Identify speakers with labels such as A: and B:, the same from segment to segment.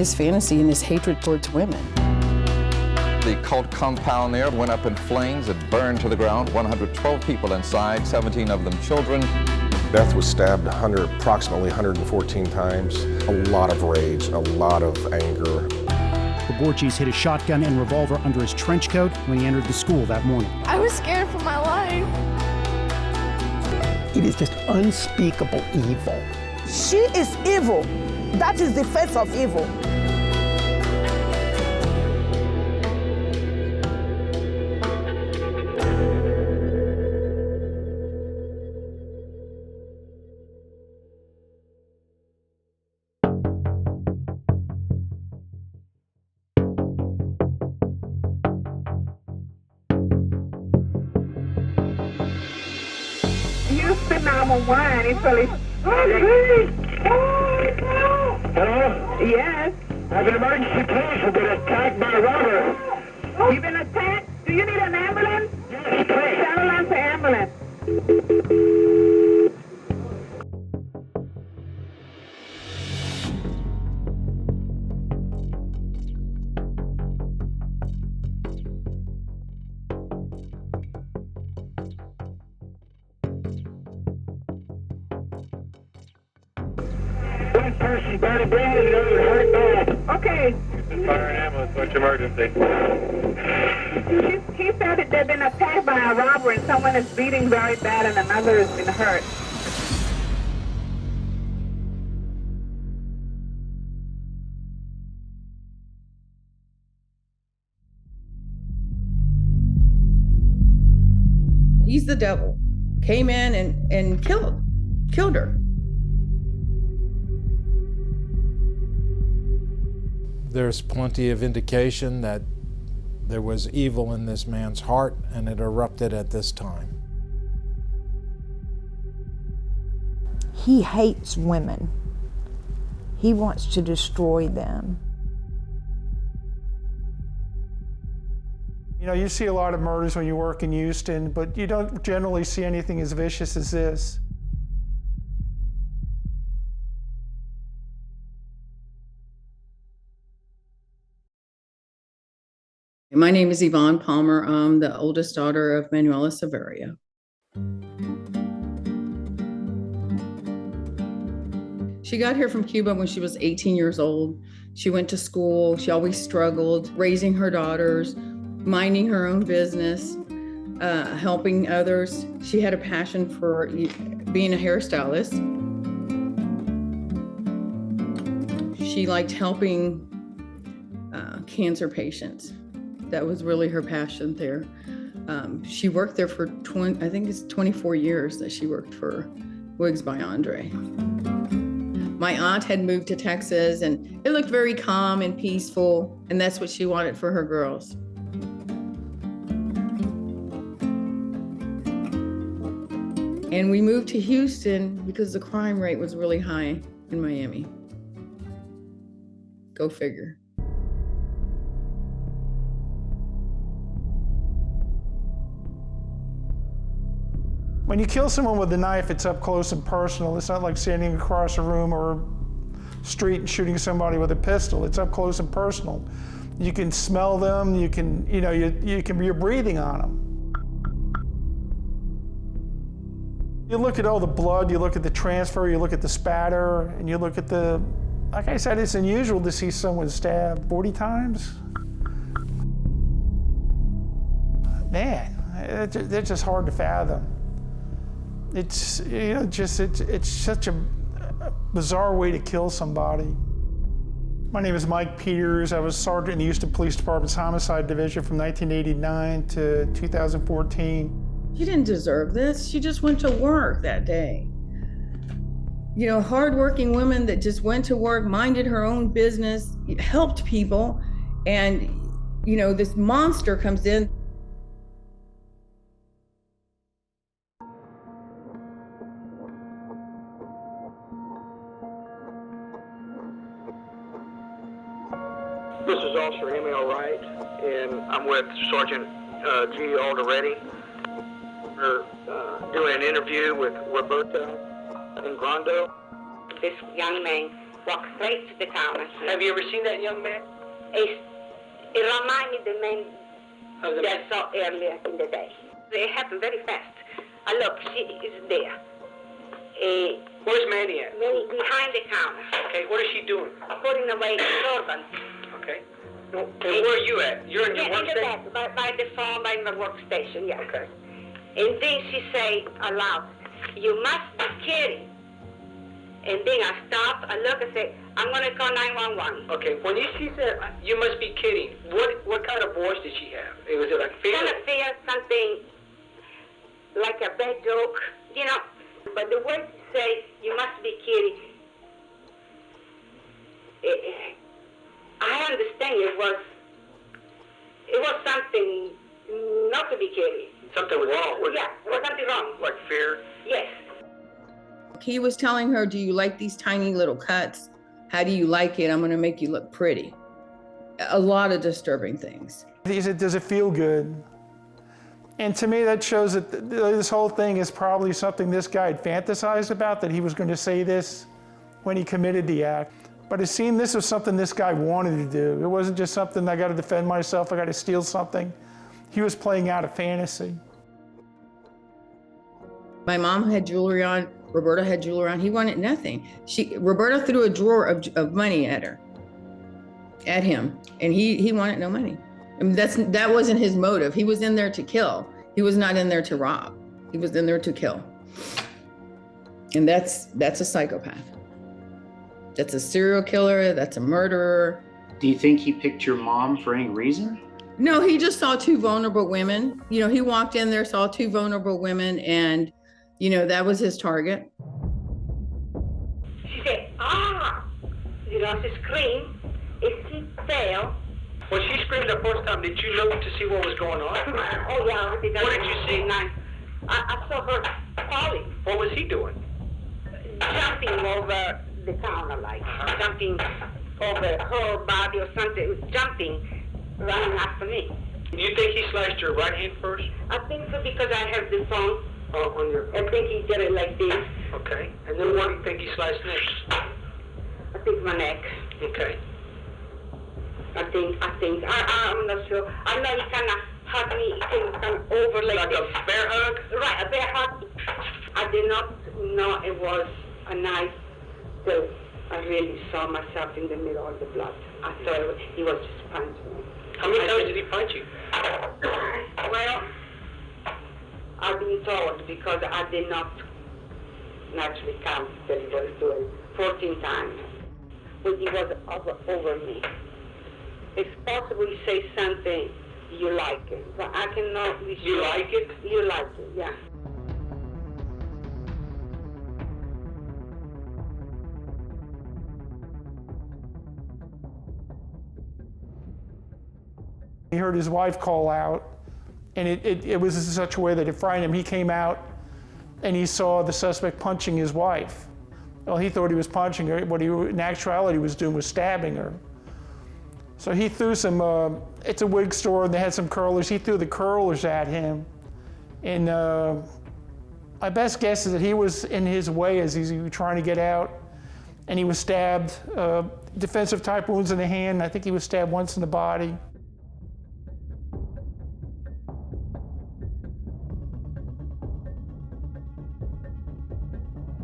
A: his fantasy and his hatred towards women.
B: The cult compound there went up in flames. It burned to the ground. 112 people inside, 17 of them children.
C: Beth was stabbed approximately 114 times. A lot of rage, a lot of anger.
D: The Borchis hid a shotgun and revolver under his trench coat when he entered the school that morning.
E: I was scared for my life.
F: It is just unspeakable evil.
G: She is evil. That is the face of evil.
H: Houston 911, it's police.
I: Hello?
H: Yes.
I: I have an emergency, please. We've been attacked by a robber.
H: You've been attacked? Do you need an ambulance?
I: Yes, please.
H: Shuttle on to ambulance.
I: One person badly bleeding, the other hurt bad.
H: Okay.
I: Fire an ambulance. What's your emergency?
H: He said that they've been attacked by a robber and someone is bleeding very bad and another has been hurt.
A: He's the devil. Came in and killed her.
J: There's plenty of indication that there was evil in this man's heart, and it erupted at this time.
G: He hates women. He wants to destroy them.
K: You know, you see a lot of murders when you work in Houston, but you don't generally see anything as vicious as this.
A: My name is Yvonne Palmer. I'm the oldest daughter of Manuela Severia. She got here from Cuba when she was 18 years old. She went to school. She always struggled, raising her daughters, minding her own business, helping others. She had a passion for being a hairstylist. She liked helping cancer patients. That was really her passion there. She worked there for 24 years that she worked for Wigs by Andre. My aunt had moved to Texas and it looked very calm and peaceful, and that's what she wanted for her girls. And we moved to Houston because the crime rate was really high in Miami. Go figure.
K: When you kill someone with a knife, it's up close and personal. It's not like standing across a room or street and shooting somebody with a pistol. It's up close and personal. You can smell them. You can, you're breathing on them. You look at all the blood. You look at the transfer. You look at the spatter, and you look at the. Like I said, it's unusual to see someone stabbed 40 times. Man, they're just hard to fathom. It's such a bizarre way to kill somebody. My name is Mike Peters. I was sergeant in the Houston Police Department's Homicide Division from 1989 to 2014.
A: She didn't deserve this. She just went to work that day. You know, hardworking women that just went to work, minded her own business, helped people, and, this monster comes in.
I: This is Officer M.L. Wright, and I'm with Sergeant G. Alderetti. We're doing an interview with Roberta Ingrando.
L: This young man walk straight to the counter.
I: Have you ever seen that young man?
L: It reminds me of the man that I saw earlier in the day. It happened very fast. Look, she is there.
I: Where's Mandy at?
L: Behind the counter.
I: Okay, what is she doing?
L: Putting away the servant.
I: Okay. And where are you at? You're in your
L: in the
I: workstation?
L: back, by the phone, by my workstation, yeah.
I: Okay.
L: And then she said aloud, "You must be kidding." And then I stopped, I looked and said, "I'm going to call 911.
I: Okay, when she said, "You must be kidding," what kind of voice did she have? Was it like fear?
L: Kind of fear, something like a bad joke, you know. But the way to say, "You must be kidding," I understand it was something not to be kidding.
I: Something wrong?
L: Yeah, there was something wrong.
I: Like fear?
L: Yes.
A: He was telling her, "Do you like these tiny little cuts? How do you like it? I'm going to make you look pretty." A lot of disturbing things.
K: He said, "Does it feel good?" And to me, that shows that this whole thing is probably something this guy had fantasized about, that he was going to say this when he committed the act. But it seemed this was something this guy wanted to do. It wasn't just something, I got to defend myself, I got to steal something. He was playing out a fantasy.
A: My mom had jewelry on. Roberta had jewelry on. He wanted nothing. Roberta threw a drawer of money at him, and he wanted no money. I mean, that wasn't his motive. He was in there to kill. He was not in there to rob. He was in there to kill. And that's a psychopath. That's a serial killer. That's a murderer.
M: Do you think he picked your mom for any reason?
A: No, he just saw two vulnerable women. You know, he walked in there, saw two vulnerable women, and, you know, that was his target.
L: She said, "Ah!" You know, she screamed. She fell.
I: When she screamed the first time, did you look to see what was going on?
L: Oh, yeah.
I: What did you see?
L: I saw her falling.
I: What was he doing?
L: Jumping over the counter, like jumping over her body or something, jumping, running after me.
I: You think he slashed your right hand first?
L: I think so, because I have the phone.
I: On your...
L: I think he did it like this.
I: Okay. And then what do you think he slashed next?
L: I think my neck.
I: Okay.
L: I'm not sure. I know he kind of hugged me, he came kind of over like
I: a bear hug?
L: Right, a bear hug. I did not know it was a knife till I really saw myself in the middle of the blood. I thought he was just punching me.
I: How many times did he punch you?
L: Well, I've been told, because I did not naturally count that he was doing 14 times. When he was over me. It's possible to say something, "You like it," but I cannot be sure.
I: You like it?
L: You like it, yeah.
K: He heard his wife call out, and it was in such a way that it frightened him. He came out and he saw the suspect punching his wife. Well, he thought he was punching her. What he in actuality was doing was stabbing her. So he threw some, it's a wig store, and they had some curlers. He threw the curlers at him. And my best guess is that he was in his way as he was trying to get out, and he was stabbed, defensive type wounds in the hand. I think he was stabbed once in the body.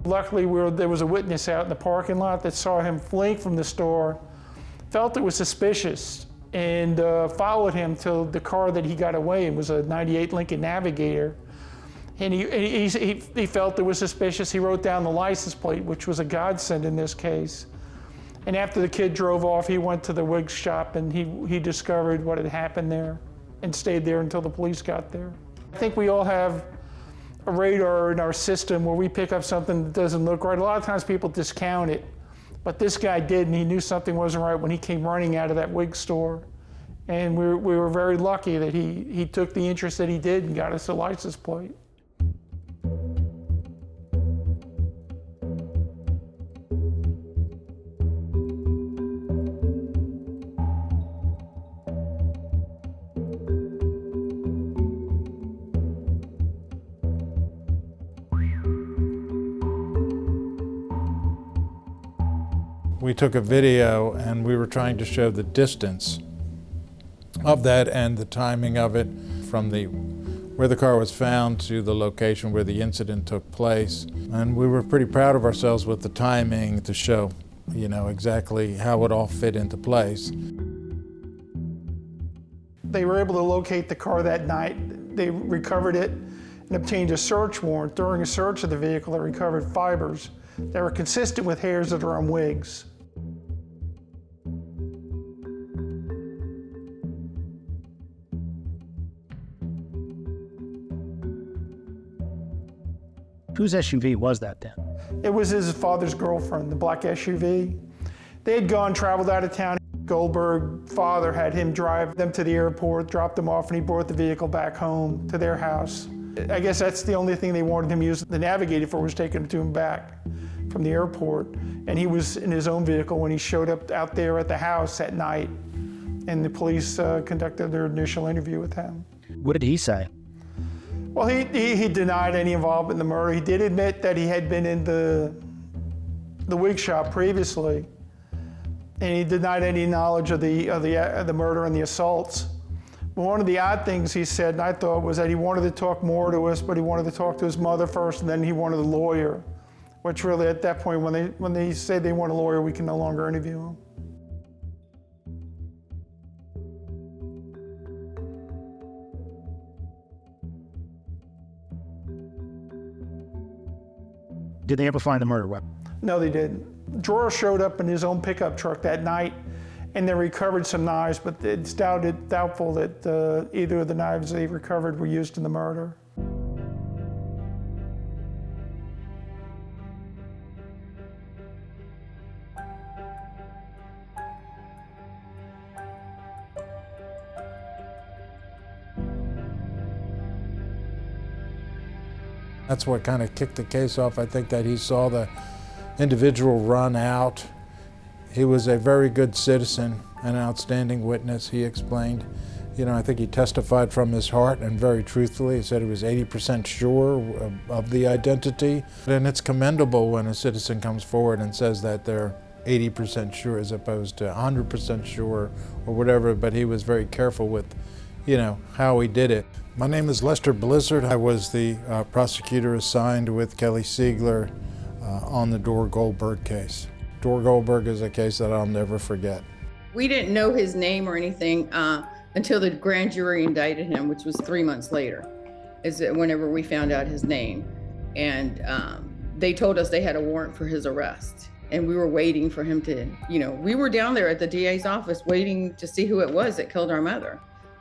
K: Luckily, there was a witness out in the parking lot that saw him fleeing from the store, felt it was suspicious, and followed him till the car that he got away in was a '98 Lincoln Navigator. And he felt it was suspicious. He wrote down the license plate, which was a godsend in this case. And after the kid drove off, he went to the wig shop, and he discovered what had happened there and stayed there until the police got there. I think we all have a radar in our system where we pick up something that doesn't look right. A lot of times people discount it, but this guy did, and he knew something wasn't right when he came running out of that wig store. And we were very lucky that he took the interest that he did and got us a license plate.
J: We took a video and we were trying to show the distance of that and the timing of it from where the car was found to the location where the incident took place. And we were pretty proud of ourselves with the timing to show, exactly how it all fit into place.
K: They were able to locate the car that night. They recovered it and obtained a search warrant. During a search of the vehicle, they recovered fibers that were consistent with hairs that are on wigs.
D: Whose SUV was that then?
K: It was his father's girlfriend, the black SUV. They had traveled out of town. Goldberg father had him drive them to the airport, dropped them off, and he brought the vehicle back home to their house. I guess that's the only thing they wanted him to use the Navigator for, was taking him to him back from the airport. And he was in his own vehicle when he showed up out there at the house at night, and the police conducted their initial interview with him.
D: What did he say?
K: Well, he denied any involvement in the murder. He did admit that he had been in the wig shop previously, and he denied any knowledge of the murder and the assaults. But one of the odd things he said, and I thought, was that he wanted to talk more to us, but he wanted to talk to his mother first, and then he wanted a lawyer. Which really, at that point, when they say they want a lawyer, we can no longer interview him.
D: Did they ever find the murder weapon?
K: No, they didn't. Dror showed up in his own pickup truck that night, and they recovered some knives, but it's doubtful that either of the knives they recovered were used in the murder.
J: That's what kind of kicked the case off. I think that he saw the individual run out. He was a very good citizen, an outstanding witness, he explained. I think he testified from his heart and very truthfully. He said he was 80% sure of the identity. And it's commendable when a citizen comes forward and says that they're 80% sure as opposed to 100% sure or whatever, but he was very careful with, how he did it. My name is Lester Blizzard. I was the prosecutor assigned with Kelly Siegler on the Dor Goldberg case. Dor Goldberg is a case that I'll never forget.
A: We didn't know his name or anything until the grand jury indicted him, which was 3 months later, is whenever we found out his name. And they told us they had a warrant for his arrest. And we were waiting for him to, we were down there at the DA's office waiting to see who it was that killed our mother.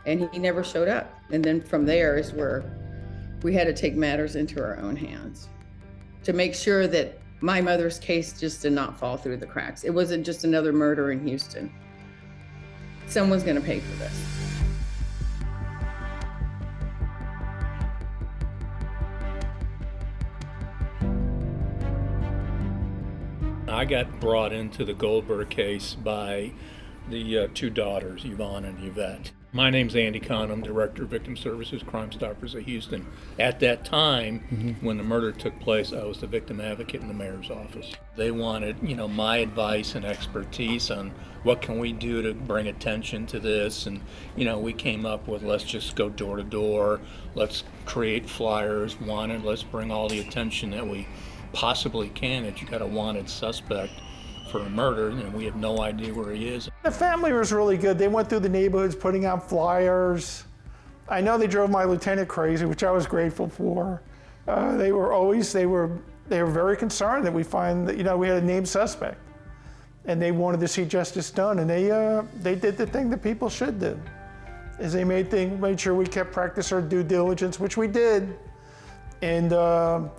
A: And he never showed up. And then from there is where we had to take matters into our own hands to make sure that my mother's case just did not fall through the cracks. It wasn't just another murder in Houston. Someone's gonna pay for this.
N: I got brought into the Goldberg case by the two daughters, Yvonne and Yvette. My name's Andy Kahn. I'm Director of Victim Services, Crime Stoppers of Houston. At that time, when the murder took place, I was the victim advocate in the mayor's office. They wanted, my advice and expertise on what can we do to bring attention to this. And, we came up with, let's just go door to door. Let's create flyers, let's bring all the attention that we possibly can that you got a wanted suspect for a murder, and we have no idea where he is.
K: The family was really good. They went through the neighborhoods putting out flyers. I know they drove my lieutenant crazy, which I was grateful for. They were very concerned that we find that, we had a named suspect, and they wanted to see justice done, and they did the thing that people should do, is they made sure we kept practice our due diligence, which we did. And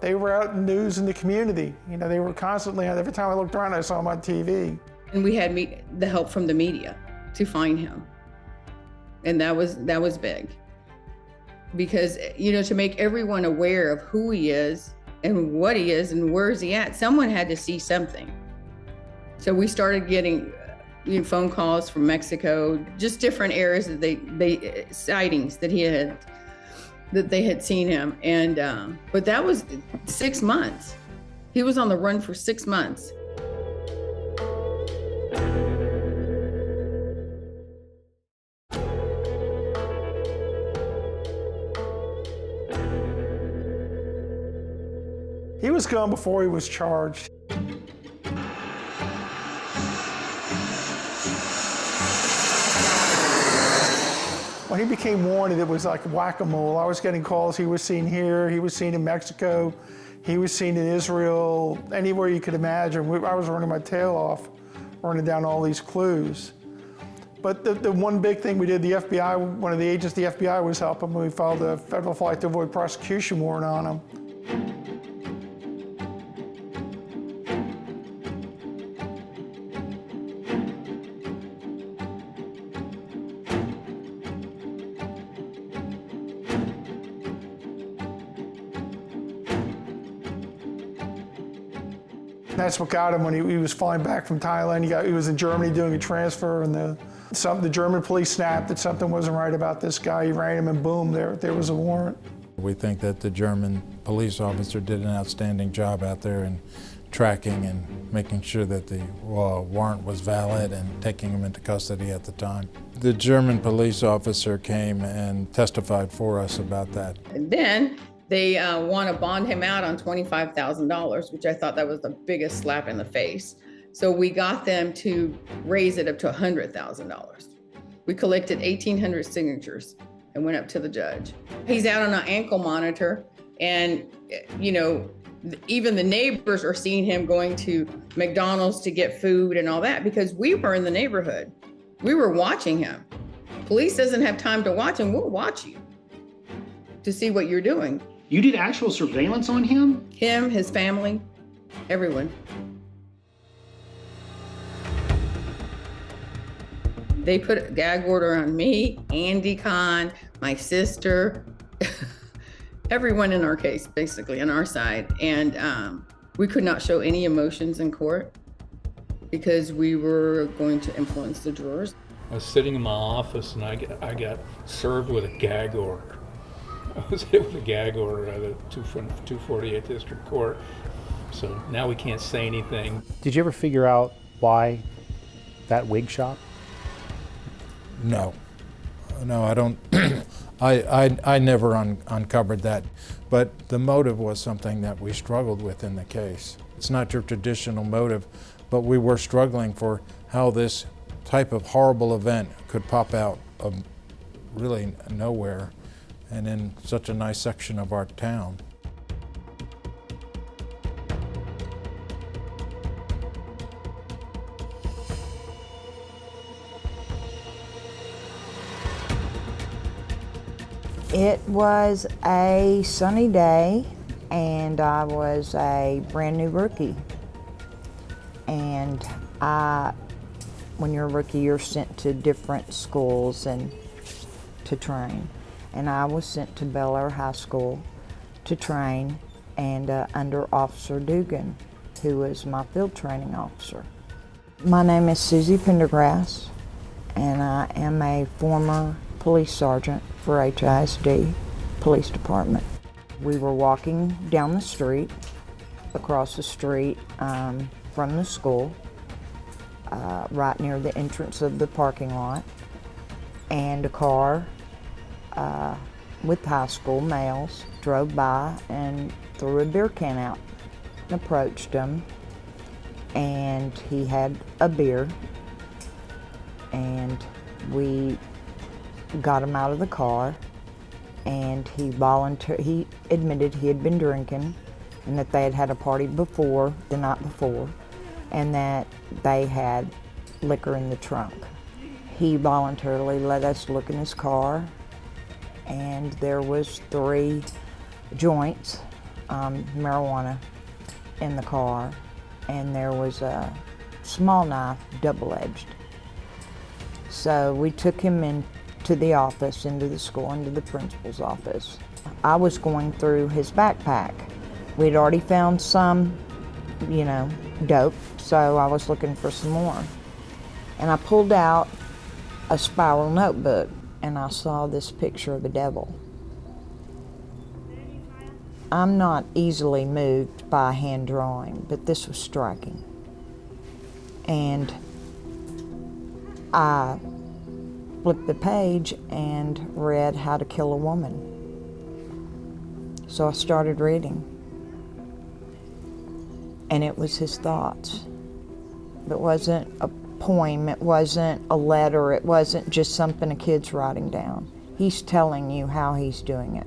K: they were out in news in the community. They were constantly, every time I looked around, I saw them on TV.
A: And we had the help from the media to find him. And that was big. Because, to make everyone aware of who he is and what he is and where is he at, someone had to see something. So we started getting phone calls from Mexico, just different areas that they sightings that they had seen him. And but that was 6 months. He was on the run for 6 months.
K: He was gone before he was charged. When he became wanted, it was like whack-a-mole. I was getting calls. He was seen here, he was seen in Mexico, he was seen in Israel, anywhere you could imagine. I was running my tail off, running down all these clues. But the one big thing we did, the FBI, one of the agents, the FBI was helping. We filed a federal flight to avoid prosecution warrant on him. That's what got him when he was flying back from Thailand. He was in Germany doing a transfer, and the German police snapped that something wasn't right about this guy. He rang him, and boom, there was a warrant.
J: We think that the German police officer did an outstanding job out there in tracking and making sure that the warrant was valid and taking him into custody at the time. The German police officer came and testified for us about that.
A: And then they want to bond him out on $25,000, which I thought that was the biggest slap in the face. So we got them to raise it up to $100,000. We collected 1,800 signatures and went up to the judge. He's out on an ankle monitor, and even the neighbors are seeing him going to McDonald's to get food and all that because we were in the neighborhood. We were watching him. Police doesn't have time to watch him. We'll watch you to see what you're doing.
M: You did actual surveillance on him?
A: Him, his family, everyone. They put a gag order on me, Andy Kahn, my sister, everyone in our case, basically, on our side. And we could not show any emotions in court because we were going to influence the jurors.
N: I was sitting in my office and I got served with a gag order. I was hit with a gag order out of the 248 District Court. So now we can't say anything.
D: Did you ever figure out why that wig shop?
J: No, I don't. I never uncovered that, but the motive was something that we struggled with in the case. It's not your traditional motive, but we were struggling for how this type of horrible event could pop out of really nowhere and in such a nice section of our town.
O: It was a sunny day, and I was a brand new rookie. And when you're a rookie, you're sent to different schools and to train. And I was sent to Bel Air High School to train and under Officer Dugan, who was my field training officer. My name is Susie Pendergrass, and I am a former police sergeant for HISD Police Department. We were walking down the street, across the street from the school, right near the entrance of the parking lot, and a car with high school males drove by and threw a beer can out and approached him, and he had a beer, and we got him out of the car, and he admitted he had been drinking and that they had had a party before, the night before, and that they had liquor in the trunk. He voluntarily let us look in his car, and there was 3 joints, marijuana, in the car, and there was a small knife, double-edged. So we took him into the office, into the school, into the principal's office. I was going through his backpack. We'd already found some, dope, so I was looking for some more. And I pulled out a spiral notebook, and I saw this picture of a devil. I'm not easily moved by hand drawing, but this was striking. And I flipped the page and read How to Kill a Woman. So I started reading. And it was his thoughts. It wasn't a poem, it wasn't a letter, it wasn't just something a kid's writing down. He's telling you how he's doing it.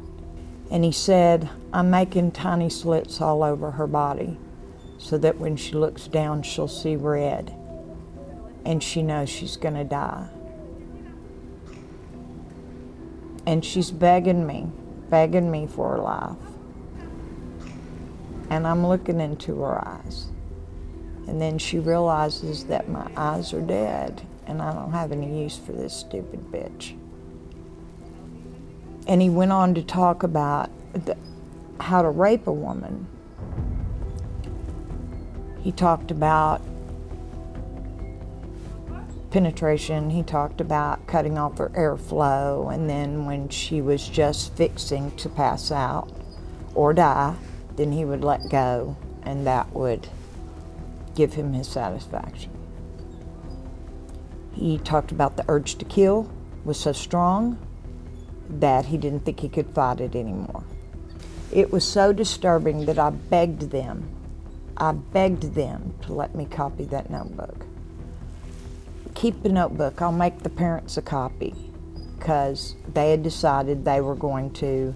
O: And he said, I'm making tiny slits all over her body so that when she looks down, she'll see red and she knows she's gonna die. And she's begging me for her life. And I'm looking into her eyes. And then she realizes that my eyes are dead and I don't have any use for this stupid bitch. And he went on to talk about how to rape a woman. He talked about penetration, he talked about cutting off her airflow, and then when she was just fixing to pass out or die, then he would let go, and that would give him his satisfaction. He talked about the urge to kill was so strong that he didn't think he could fight it anymore. It was so disturbing that I begged them to let me copy that notebook. Keep the notebook, I'll make the parents a copy, because they had decided they were going to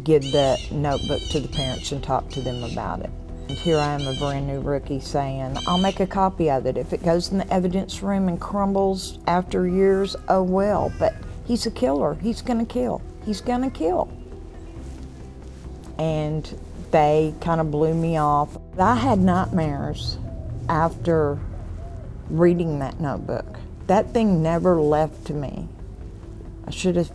O: give the notebook to the parents and talk to them about it. And here I am, a brand new rookie, saying, I'll make a copy of it. If it goes in the evidence room and crumbles after years, oh well, but he's a killer, he's gonna kill, he's gonna kill. And they kind of blew me off. I had nightmares after reading that notebook. That thing never left me. I should have.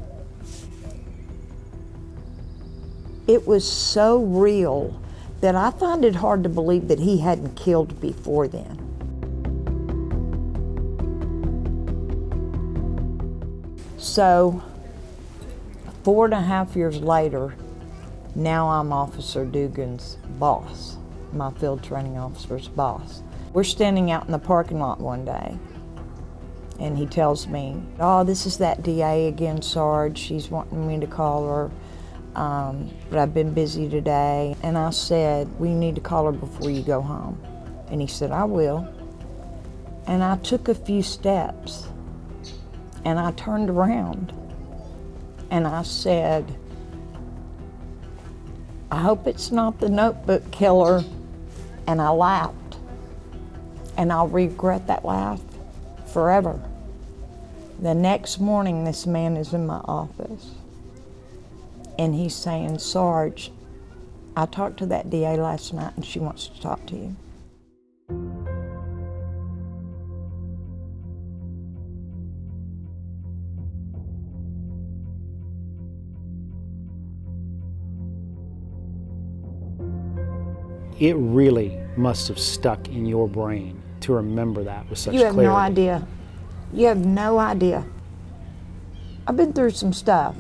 O: It was so real that I find it hard to believe that he hadn't killed before then. So 4.5 years later, now I'm Officer Dugan's boss, my field training officer's boss. We're standing out in the parking lot one day, and he tells me, oh, this is that DA again, Sarge. She's wanting me to call her, but I've been busy today. And I said, we need to call her before you go home. And he said, I will. And I took a few steps, and I turned around, and I said, I hope it's not the notebook killer. And I laughed. And I'll regret that laugh forever. The next morning, this man is in my office. And he's saying, Sarge, I talked to that DA last night and she wants to talk to you.
D: It really must have stuck in your brain to remember that with such clarity.
O: You have no idea. You have no idea. I've been through some stuff.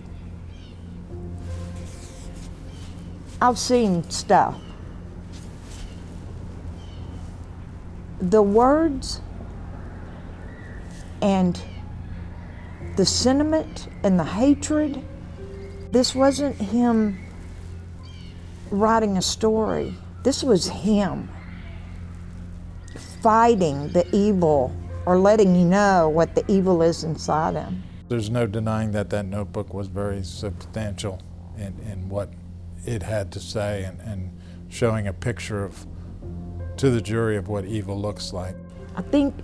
O: I've seen stuff. The words and the sentiment and the hatred, this wasn't him writing a story. This was him fighting the evil, or letting you know what the evil is inside him.
J: There's no denying that that notebook was very substantial in what it had to say, and showing a picture of, to the jury, of what evil looks like.
O: I think,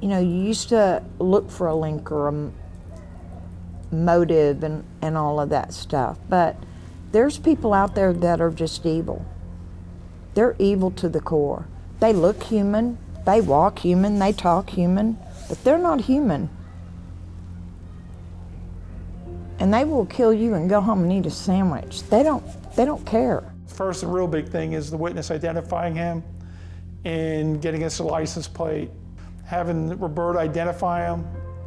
O: you know, you used to look for a link or a motive and all of that stuff, but there's people out there that are just evil. They're evil to the core. They look human, they walk human, they talk human, but they're not human. And they will kill you and go home and eat a sandwich. They don't care.
K: First, the real big thing is the witness identifying him and getting us a license plate. Having Roberta identify him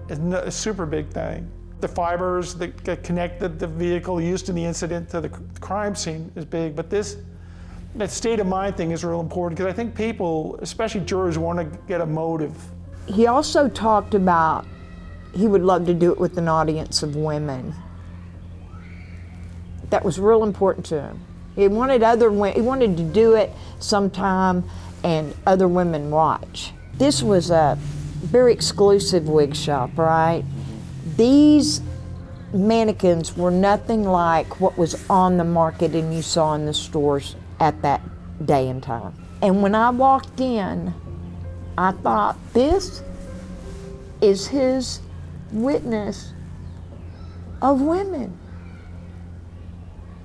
K: is a super big thing. The fibers that connected the vehicle used in the incident to the crime scene is big, but that state of mind thing is real important, because I think people, especially jurors, want to get a motive.
O: He also talked about he would love to do it with an audience of women. That was real important to him. He wanted he wanted to do it sometime and other women watch. This was a very exclusive wig shop, right? These mannequins were nothing like what was on the market and you saw in the stores at that day and time. And when I walked in, I thought, this is his witness of women.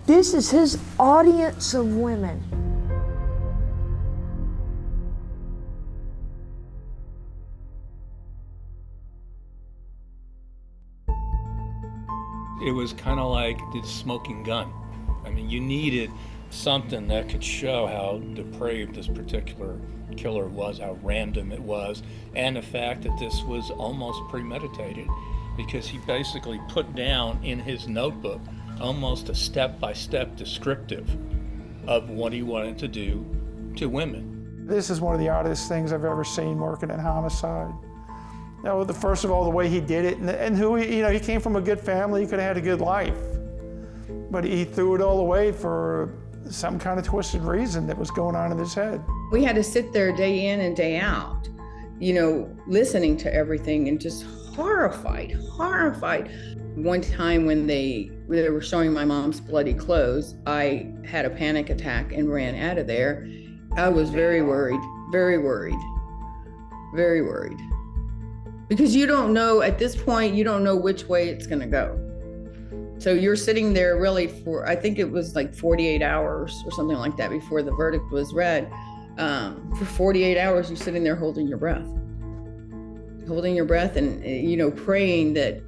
O: This is his audience of women.
N: It was kind of like the smoking gun. I mean, you needed something that could show how depraved this particular killer was, how random it was, and the fact that this was almost premeditated, because he basically put down in his notebook almost a step-by-step descriptive of what he wanted to do to women.
K: This is one of the oddest things I've ever seen working in homicide. You know, first of all, the way he did it, and who he, he came from a good family, he could have had a good life. But he threw it all away for some kind of twisted reason that was going on in his head.
A: We had to sit there day in and day out, listening to everything and just horrified. One time when they were showing my mom's bloody clothes, I had a panic attack and ran out of there. I was very worried. Because you don't know, at this point, you don't know which way it's gonna go. So you're sitting there really for, I think it was like 48 hours or something like that before the verdict was read. For 48 hours, you're sitting there holding your breath and, praying that,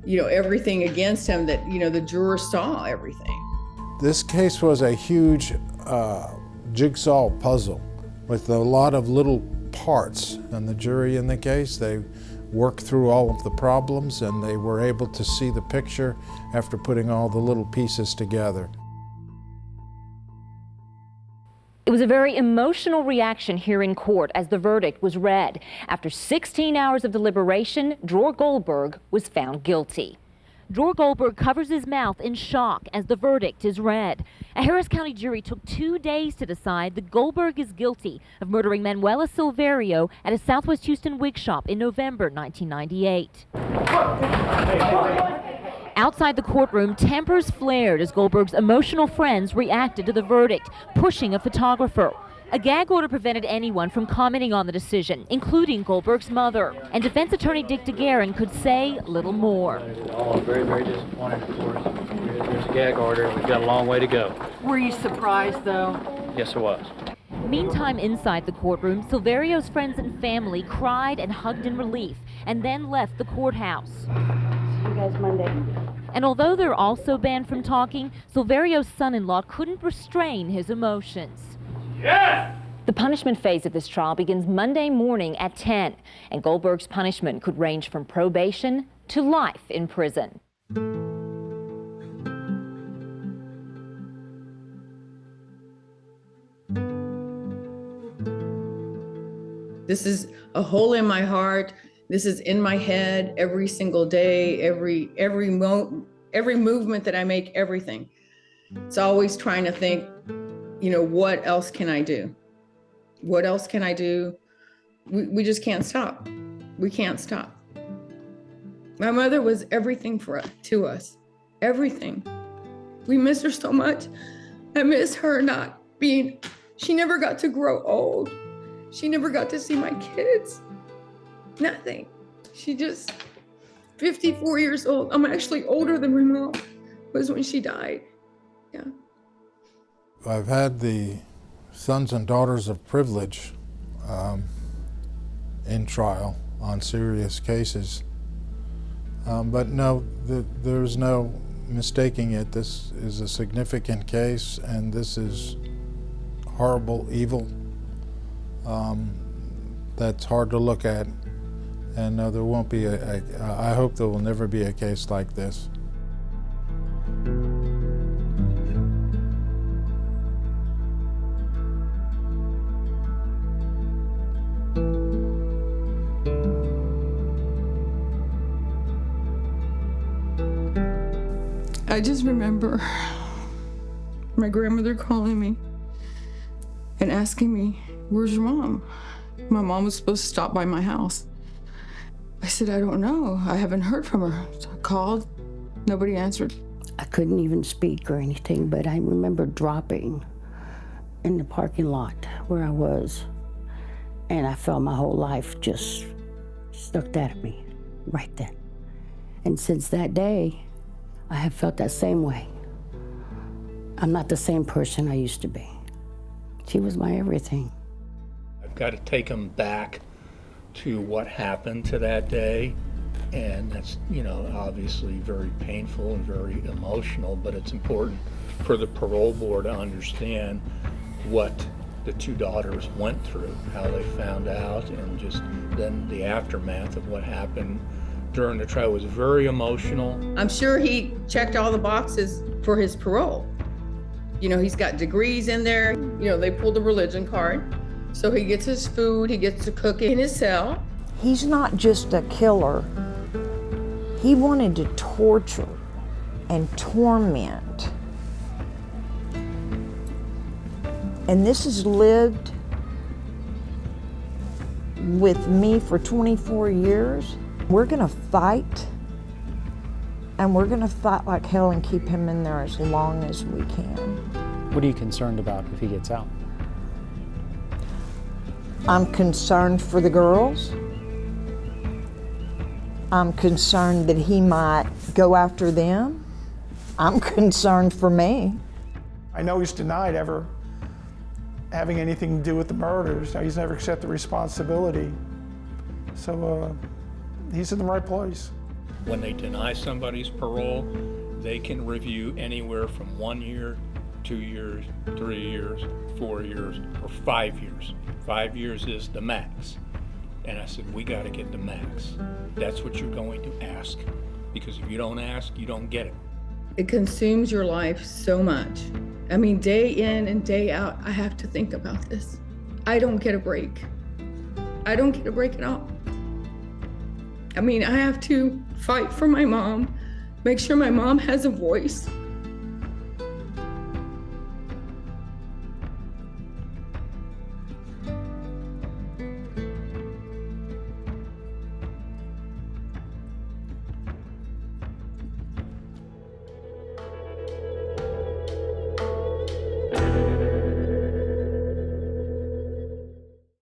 A: everything against him, that, the jurors saw everything.
J: This case was a huge jigsaw puzzle with a lot of little parts, and the jury in the case, they worked through all of the problems and they were able to see the picture after putting all the little pieces together.
P: It was a very emotional reaction here in court as the verdict was read. After 16 hours of deliberation, Dror Goldberg was found guilty. Dror Goldberg covers his mouth in shock as the verdict is read. A Harris County jury took 2 days to decide that Goldberg is guilty of murdering Manuela Silverio at a Southwest Houston wig shop in November 1998. Outside the courtroom, tempers flared as Goldberg's emotional friends reacted to the verdict, pushing a photographer. A gag order prevented anyone from commenting on the decision, including Goldberg's mother. And defense attorney Dick DeGuerin could say little more.
Q: We're all very, very disappointed, of course. There's a gag order. We've got a long way to go.
R: Were you surprised, though?
Q: Yes, I was.
P: Meantime, inside the courtroom, Silverio's friends and family cried and hugged in relief, and then left the courthouse.
R: See you guys Monday.
P: And although they're also banned from talking, Silverio's son-in-law couldn't restrain his emotions.
R: Yes!
P: The punishment phase of this trial begins Monday morning at 10, and Goldberg's punishment could range from probation to life in prison.
A: This is a hole in my heart. This is in my head every single day, every movement that I make, everything. It's always trying to think, what else can I do? What else can I do? We just can't stop. We can't stop. My mother was everything to us, everything. We miss her so much. I miss her she never got to grow old. She never got to see my kids. Nothing. She just 54 years old. I'm actually older than my mom was when she died. Yeah.
J: I've had the sons and daughters of privilege in trial on serious cases. But no, there's no mistaking it. This is a significant case, and this is horrible evil that's hard to look at. And no, there won't be I hope there will never be a case like this.
A: I just remember my grandmother calling me and asking me, "Where's your mom?" My mom was supposed to stop by my house. I said, "I don't know. I haven't heard from her." So I called. Nobody answered.
S: I couldn't even speak or anything, but I remember dropping in the parking lot where I was, and I felt my whole life just stuck at me right then. And since that day, I have felt that same way. I'm not the same person I used to be. She was my everything.
N: I've got to take them back to what happened to that day, and that's, you know, obviously very painful and very emotional, but it's important for the parole board to understand what the two daughters went through, how they found out, and just then the aftermath of what happened during the trial was very emotional.
A: I'm sure he checked all the boxes for his parole. You know, he's got degrees in there. You know, they pulled the religion card. So he gets his food, he gets to cook in his cell.
O: He's not just a killer. He wanted to torture and torment. And this has lived with me for 24 years. We're gonna fight, and we're gonna fight like hell and keep him in there as long as we can.
D: What are you concerned about if he gets out?
O: I'm concerned for the girls. I'm concerned that he might go after them. I'm concerned for me.
K: I know he's denied ever having anything to do with the murders. He's never accepted responsibility. So he's in the right place.
N: When they deny somebody's parole, they can review anywhere from 1 year, 2 years, 3 years, 4 years, or 5 years. 5 years is the max. And I said, we got to get the max. That's what you're going to ask. Because if you don't ask, you don't get it.
A: It consumes your life so much. I mean, day in and day out, I have to think about this. I don't get a break. I don't get a break at all. I mean, I have to fight for my mom, make sure my mom has a voice.